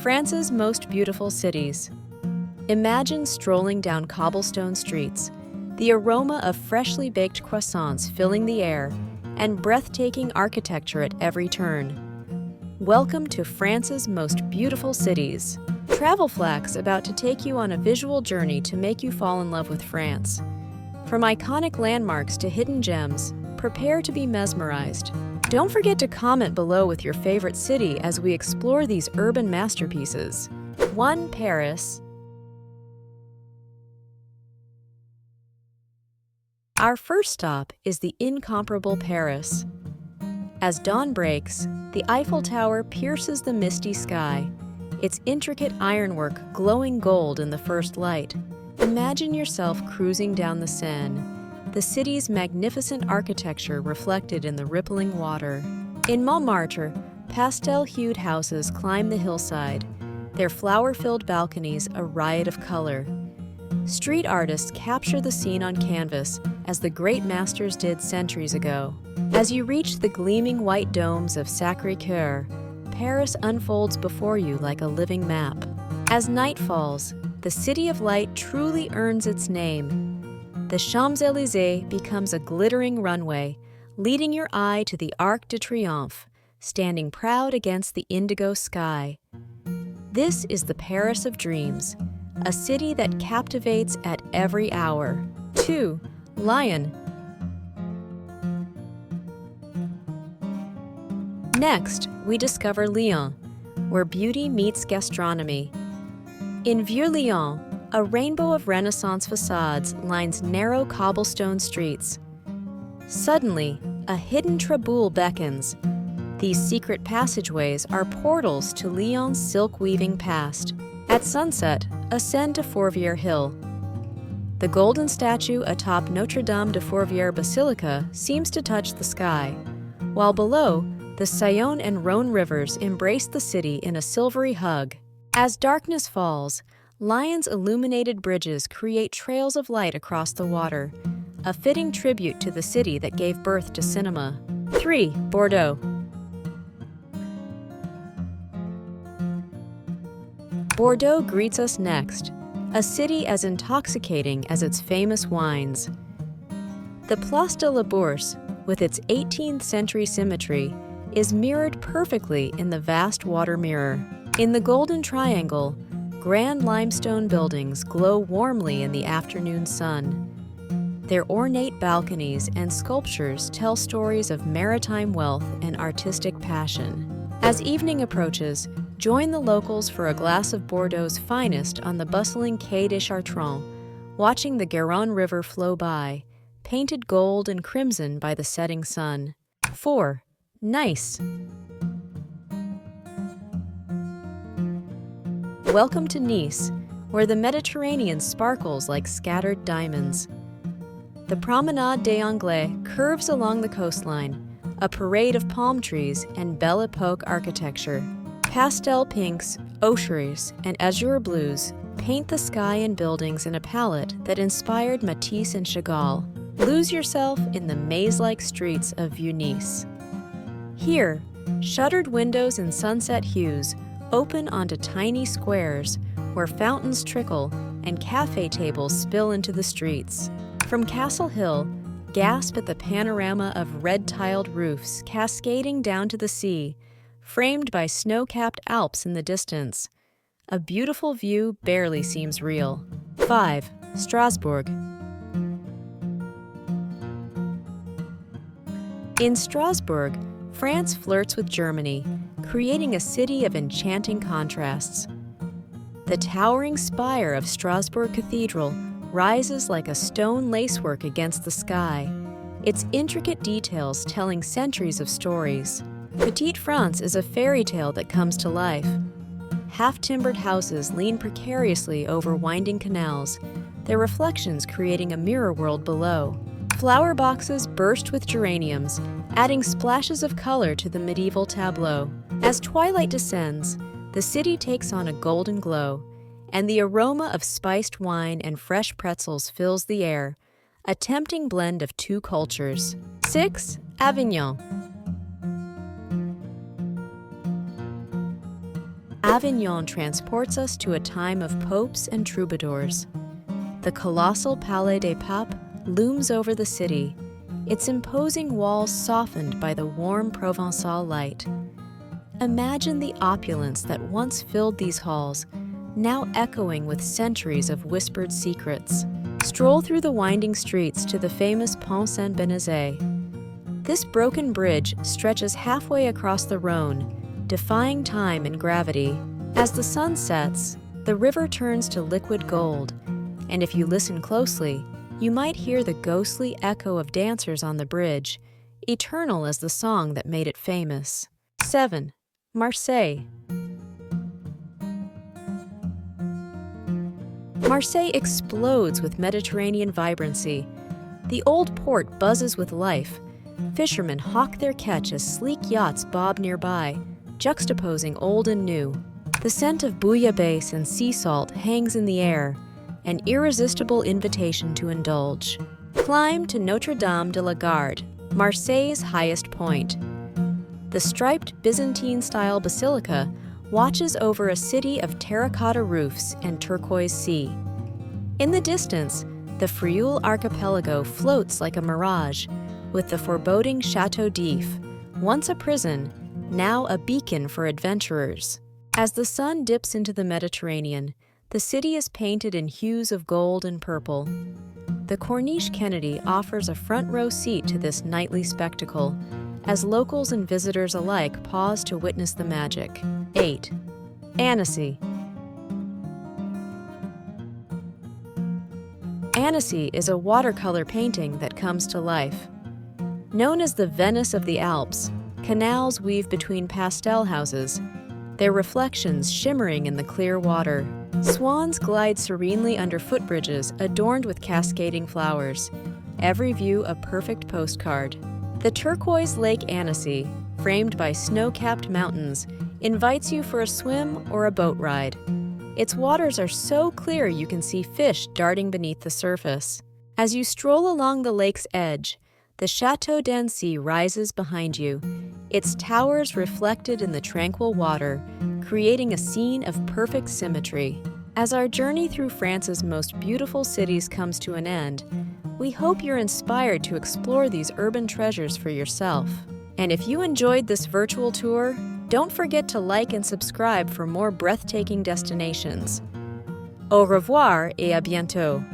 France's most beautiful cities. Imagine strolling down cobblestone streets, the aroma of freshly baked croissants filling the air, and breathtaking architecture at every turn. Welcome to France's most beautiful cities. Travel Flags about to take you on a visual journey to make you fall in love with France. From iconic landmarks to hidden gems, prepare to be mesmerized. Don't forget to comment below with your favorite city as we explore these urban masterpieces. 1. Paris. Our first stop is the incomparable Paris. As dawn breaks, the Eiffel Tower pierces the misty sky, its intricate ironwork glowing gold in the first light. Imagine yourself cruising down the Seine, the city's magnificent architecture reflected in the rippling water. In Montmartre, pastel-hued houses climb the hillside, their flower-filled balconies a riot of color. Street artists capture the scene on canvas as the great masters did centuries ago. As you reach the gleaming white domes of Sacré-Cœur, Paris unfolds before you like a living map. As night falls, the City of Light truly earns its name. The Champs-Élysées becomes a glittering runway, leading your eye to the Arc de Triomphe, standing proud against the indigo sky. This is the Paris of dreams, a city that captivates at every hour. 2. Lyon. Next, we discover Lyon, where beauty meets gastronomy. In Vieux-Lyon, a rainbow of Renaissance facades lines narrow cobblestone streets. Suddenly, a hidden traboulet beckons. These secret passageways are portals to Lyon's silk-weaving past. At sunset, ascend to Fourvière Hill. The golden statue atop Notre-Dame de Fourvière Basilica seems to touch the sky, while below, the Saône and Rhône rivers embrace the city in a silvery hug. As darkness falls, Lyon's illuminated bridges create trails of light across the water, a fitting tribute to the city that gave birth to cinema. 3. Bordeaux. Bordeaux greets us next, a city as intoxicating as its famous wines. The Place de la Bourse, with its 18th century symmetry, is mirrored perfectly in the vast water mirror. In the Golden Triangle, grand limestone buildings glow warmly in the afternoon sun. Their ornate balconies and sculptures tell stories of maritime wealth and artistic passion. As evening approaches, join the locals for a glass of Bordeaux's finest on the bustling Quai des Chartrons, watching the Garonne River flow by, painted gold and crimson by the setting sun. 4. Nice. Welcome to Nice, where the Mediterranean sparkles like scattered diamonds. The Promenade des Anglais curves along the coastline, a parade of palm trees and Belle Epoque architecture. Pastel pinks, ochres, and azure blues paint the sky and buildings in a palette that inspired Matisse and Chagall. Lose yourself in the maze-like streets of Nice. Here, shuttered windows and sunset hues open onto tiny squares where fountains trickle and cafe tables spill into the streets. From Castle Hill, gasp at the panorama of red-tiled roofs cascading down to the sea, framed by snow-capped Alps in the distance. A beautiful view barely seems real. 5. Strasbourg. In Strasbourg, France flirts with Germany, creating a city of enchanting contrasts. The towering spire of Strasbourg Cathedral rises like a stone lacework against the sky, its intricate details telling centuries of stories. Petite France is a fairy tale that comes to life. Half-timbered houses lean precariously over winding canals, their reflections creating a mirror world below. Flower boxes burst with geraniums, adding splashes of color to the medieval tableau. As twilight descends, the city takes on a golden glow, and the aroma of spiced wine and fresh pretzels fills the air, a tempting blend of two cultures. 6. Avignon. Avignon transports us to a time of popes and troubadours. The colossal Palais des Papes looms over the city, its imposing walls softened by the warm Provençal light. Imagine the opulence that once filled these halls, now echoing with centuries of whispered secrets. Stroll through the winding streets to the famous Pont Saint-Benazet. This broken bridge stretches halfway across the Rhône, defying time and gravity. As the sun sets, the river turns to liquid gold, and if you listen closely, you might hear the ghostly echo of dancers on the bridge, eternal as the song that made it famous. 7. Marseille. Marseille explodes with Mediterranean vibrancy. The old port buzzes with life. Fishermen hawk their catch as sleek yachts bob nearby, juxtaposing old and new. The scent of bouillabaisse and sea salt hangs in the air, an irresistible invitation to indulge. Climb to Notre Dame de la Garde, Marseille's highest point. The striped Byzantine-style basilica watches over a city of terracotta roofs and turquoise sea. In the distance, the Frioul archipelago floats like a mirage, with the foreboding Château d'If, once a prison, now a beacon for adventurers. As the sun dips into the Mediterranean, the city is painted in hues of gold and purple. The Corniche Kennedy offers a front-row seat to this nightly spectacle, as locals and visitors alike pause to witness the magic. 8. Annecy. Annecy is a watercolor painting that comes to life. Known as the Venice of the Alps, canals weave between pastel houses, their reflections shimmering in the clear water. Swans glide serenely under footbridges adorned with cascading flowers, every view a perfect postcard. The turquoise Lake Annecy, framed by snow-capped mountains, invites you for a swim or a boat ride. Its waters are so clear you can see fish darting beneath the surface. As you stroll along the lake's edge, the Château d'Annecy rises behind you, its towers reflected in the tranquil water, creating a scene of perfect symmetry. As our journey through France's most beautiful cities comes to an end, we hope you're inspired to explore these urban treasures for yourself. And if you enjoyed this virtual tour, don't forget to like and subscribe for more breathtaking destinations. Au revoir et à bientôt!